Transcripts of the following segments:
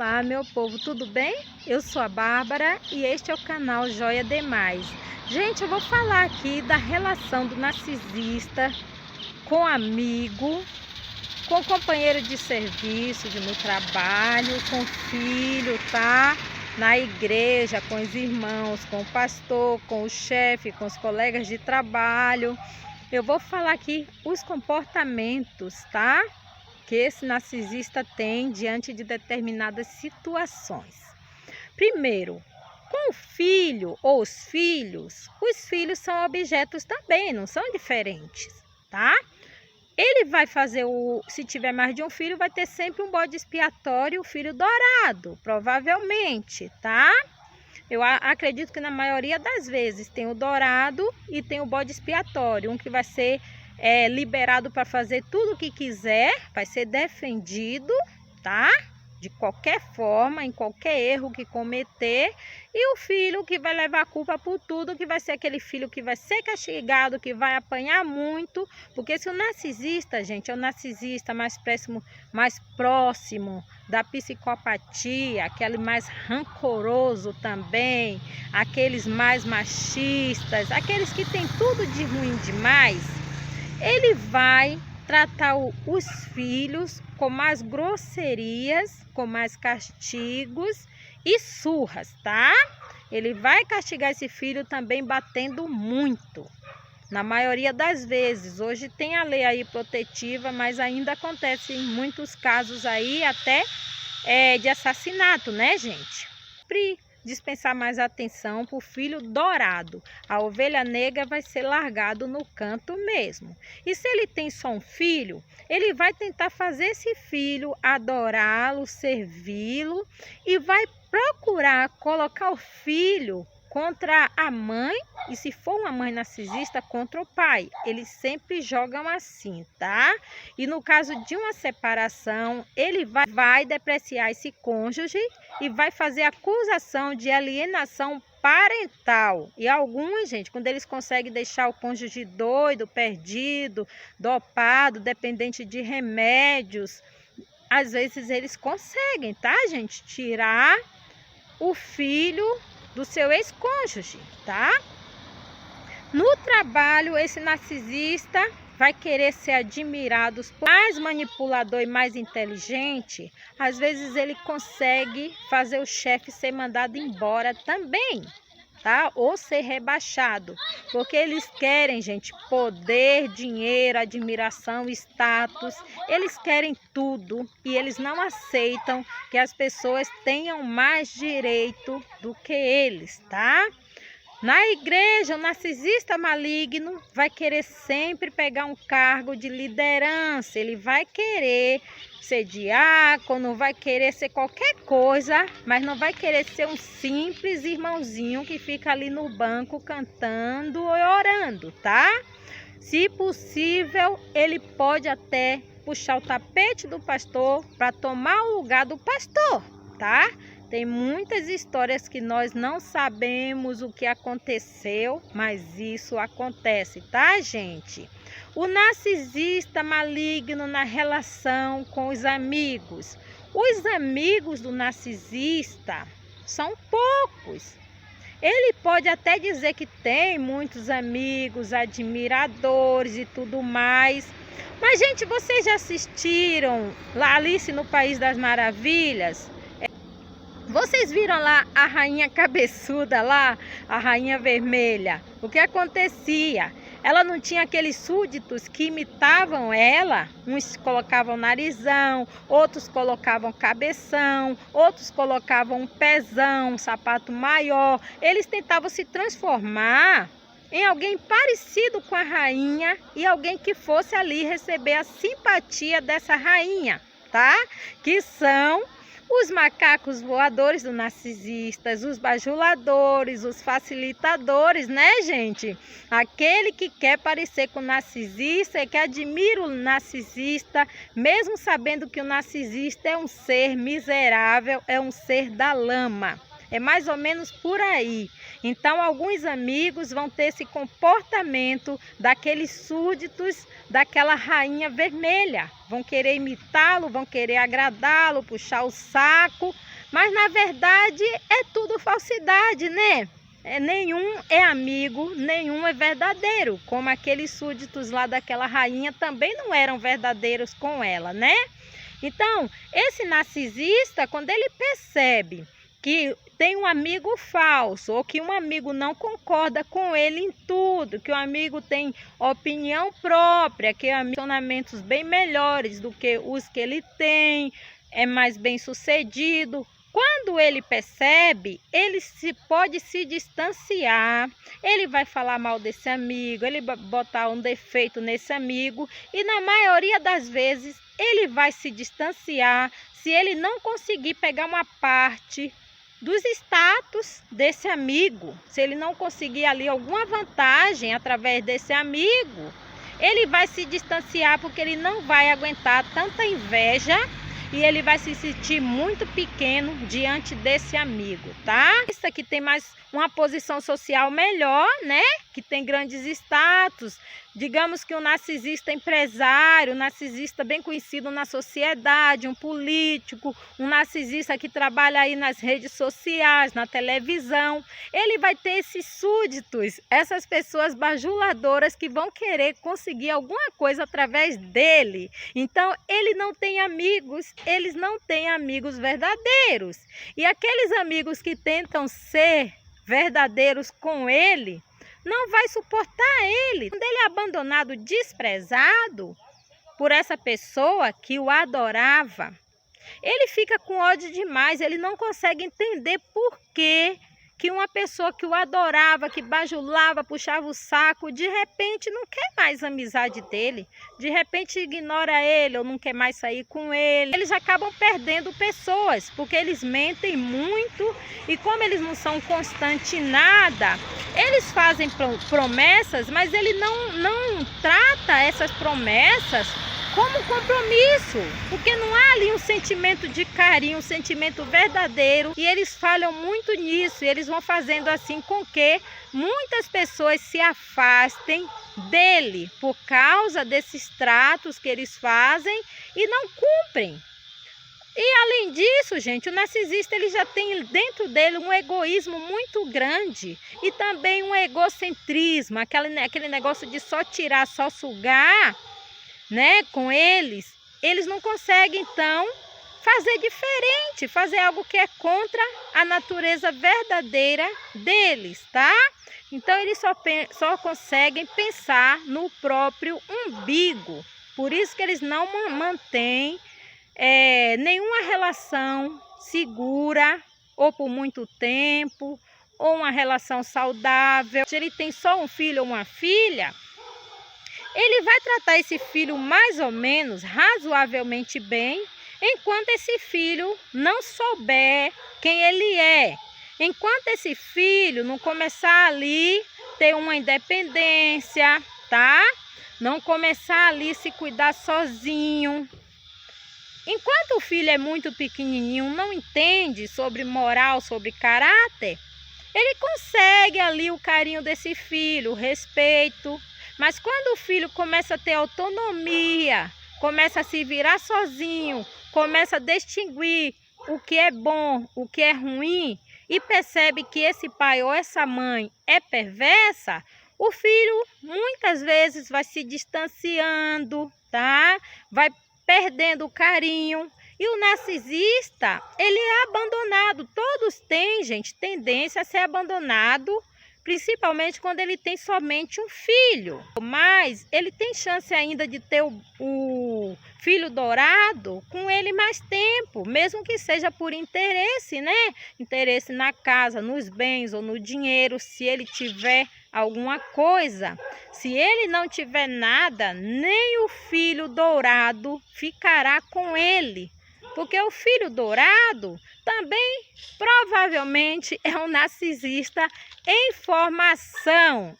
Olá, meu povo, tudo bem? Eu sou a Bárbara e este é o canal Joia Demais. Gente, eu vou falar aqui da relação do narcisista com amigo, com companheiro de serviço, no trabalho, com filho, tá? Na igreja, com os irmãos, com o pastor, com o chefe, com os colegas de trabalho. Eu vou falar aqui os comportamentos, tá? Que esse narcisista tem diante de determinadas situações. Primeiro, com o filho ou os filhos são objetos também, não são diferentes, tá? Ele vai fazer se tiver mais de um filho, vai ter sempre um bode expiatório, o filho dourado, provavelmente, tá? Eu acredito que na maioria das vezes tem o dourado e tem o bode expiatório, um que vai ser liberado para fazer tudo o que quiser, vai ser defendido, tá? De qualquer forma, em qualquer erro que cometer, e o filho que vai levar a culpa por tudo, que vai ser aquele filho que vai ser castigado, que vai apanhar muito, porque se o narcisista, gente, é o narcisista mais próximo da psicopatia, aquele mais rancoroso também, aqueles mais machistas, aqueles que tem tudo de ruim demais, ele vai tratar os filhos com mais grosserias, com mais castigos e surras, tá? Ele vai castigar esse filho também batendo muito. Na maioria das vezes, hoje tem a lei aí protetiva, mas ainda acontece em muitos casos aí até de assassinato, né, gente? Dispensar mais atenção para o filho dourado. A ovelha negra vai ser largado no canto mesmo. E se ele tem só um filho, ele vai tentar fazer esse filho adorá-lo, servi-lo e vai procurar colocar o filho contra a mãe e, se for uma mãe narcisista, contra o pai. Eles sempre jogam assim, tá? E no caso de uma separação, ele vai depreciar esse cônjuge e vai fazer acusação de alienação parental. E alguns, gente, quando eles conseguem deixar o cônjuge doido, perdido, dopado, dependente de remédios, às vezes eles conseguem, tá, gente? Tirar o filho do seu ex-cônjuge, tá? No trabalho, esse narcisista vai querer ser admirado por mais manipulador e mais inteligente. Às vezes ele consegue fazer o chefe ser mandado embora também, tá? Ou ser rebaixado, porque eles querem, gente, poder, dinheiro, admiração, status. Eles querem tudo e eles não aceitam que as pessoas tenham mais direito do que eles, tá? Na igreja, o narcisista maligno vai querer sempre pegar um cargo de liderança. Ele vai querer ser diácono, vai querer ser qualquer coisa, mas não vai querer ser um simples irmãozinho que fica ali no banco cantando ou orando, tá? Se possível, ele pode até puxar o tapete do pastor para tomar o lugar do pastor, tá? Tem muitas histórias que nós não sabemos o que aconteceu, mas isso acontece, tá, gente? O narcisista maligno na relação com os amigos. Os amigos do narcisista são poucos. Ele pode até dizer que tem muitos amigos, admiradores e tudo mais. Mas, gente, vocês já assistiram lá Alice no País das Maravilhas? Vocês viram lá a rainha cabeçuda lá, a rainha vermelha? O que acontecia? Ela não tinha aqueles súditos que imitavam ela? Uns colocavam narizão, outros colocavam cabeção, outros colocavam um pezão, um sapato maior. Eles tentavam se transformar em alguém parecido com a rainha e alguém que fosse ali receber a simpatia dessa rainha, tá? Que são os macacos voadores do narcisista, os bajuladores, os facilitadores, né, gente? Aquele que quer parecer com o narcisista e que admira o narcisista, mesmo sabendo que o narcisista é um ser miserável, é um ser da lama. É mais ou menos por aí. Então, alguns amigos vão ter esse comportamento daqueles súditos daquela rainha vermelha. Vão querer imitá-lo, vão querer agradá-lo, puxar o saco, mas na verdade é tudo falsidade, né? Nenhum é amigo, nenhum é verdadeiro, como aqueles súditos lá daquela rainha também não eram verdadeiros com ela, né? Então, esse narcisista, quando ele percebe que tem um amigo falso, ou que um amigo não concorda com ele em tudo, que o amigo tem opinião própria, que tem funcionamentos bem melhores do que os que ele tem, é mais bem sucedido. Quando ele percebe, ele pode se distanciar, ele vai falar mal desse amigo, ele vai botar um defeito nesse amigo e na maioria das vezes ele vai se distanciar se ele não conseguir pegar uma parte dos status desse amigo. Se ele não conseguir ali alguma vantagem através desse amigo, ele vai se distanciar porque ele não vai aguentar tanta inveja e ele vai se sentir muito pequeno diante desse amigo, tá? Isso aqui tem mais uma posição social melhor, né? Que tem grandes status. Digamos que um narcisista empresário, um narcisista bem conhecido na sociedade, um político, um narcisista que trabalha aí nas redes sociais, na televisão, ele vai ter esses súditos, essas pessoas bajuladoras que vão querer conseguir alguma coisa através dele. Então, ele não tem amigos, eles não têm amigos verdadeiros. E aqueles amigos que tentam ser verdadeiros com ele, não vai suportar ele. Quando ele é abandonado, desprezado por essa pessoa que o adorava, ele fica com ódio demais, ele não consegue entender por que uma pessoa que o adorava, que bajulava, puxava o saco, de repente não quer mais a amizade dele, de repente ignora ele ou não quer mais sair com ele. Eles acabam perdendo pessoas, porque eles mentem muito e como eles não são constantes em nada, eles fazem promessas, mas ele não trata essas promessas como compromisso, porque não há ali um sentimento de carinho, um sentimento verdadeiro, e eles falham muito nisso, e eles vão fazendo assim com que muitas pessoas se afastem dele, por causa desses tratos que eles fazem e não cumprem. E além disso, gente, o narcisista ele já tem dentro dele um egoísmo muito grande e também um egocentrismo, aquele negócio de só tirar, só sugar, né, com eles não conseguem então fazer diferente, fazer algo que é contra a natureza verdadeira deles, tá? Então eles só conseguem pensar no próprio umbigo, por isso que eles não mantêm nenhuma relação segura ou por muito tempo, ou uma relação saudável. Se ele tem só um filho ou uma filha, ele vai tratar esse filho mais ou menos razoavelmente bem, enquanto esse filho não souber quem ele é. Enquanto esse filho não começar ali ter uma independência, tá? Não começar ali se cuidar sozinho. Enquanto o filho é muito pequenininho, não entende sobre moral, sobre caráter, ele consegue ali o carinho desse filho, o respeito. Mas quando o filho começa a ter autonomia, começa a se virar sozinho, começa a distinguir o que é bom, o que é ruim, e percebe que esse pai ou essa mãe é perversa, o filho muitas vezes vai se distanciando, tá? Vai perdendo o carinho. E o narcisista, ele é abandonado. Todos têm, gente, tendência a ser abandonado, principalmente quando ele tem somente um filho. Mas ele tem chance ainda de ter o filho dourado com ele mais tempo, mesmo que seja por interesse, né? Interesse na casa, nos bens ou no dinheiro, se ele tiver alguma coisa. Se ele não tiver nada, nem o filho dourado ficará com ele. Porque o filho dourado também provavelmente é um narcisista em formação.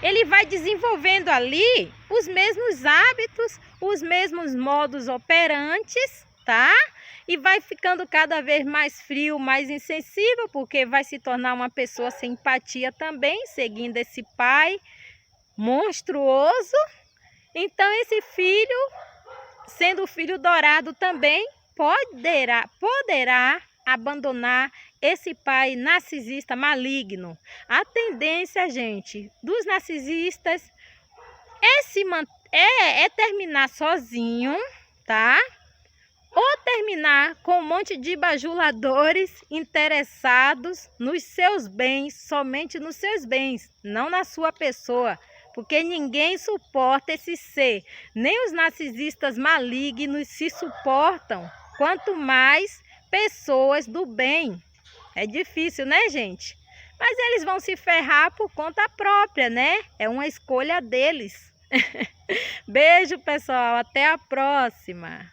Ele vai desenvolvendo ali os mesmos hábitos, os mesmos modus operantes, tá? tá? E vai ficando cada vez mais frio, mais insensível, porque vai se tornar uma pessoa sem empatia também, seguindo esse pai monstruoso. Então esse filho, sendo filho dourado também, poderá abandonar esse pai narcisista maligno. A tendência, gente, dos narcisistas é terminar sozinho, tá? Ou terminar com um monte de bajuladores interessados nos seus bens, somente nos seus bens, não na sua pessoa. Porque ninguém suporta esse ser. Nem os narcisistas malignos se suportam, quanto mais pessoas do bem. É difícil, né, gente? Mas eles vão se ferrar por conta própria, né? É uma escolha deles. Beijo, pessoal. Até a próxima.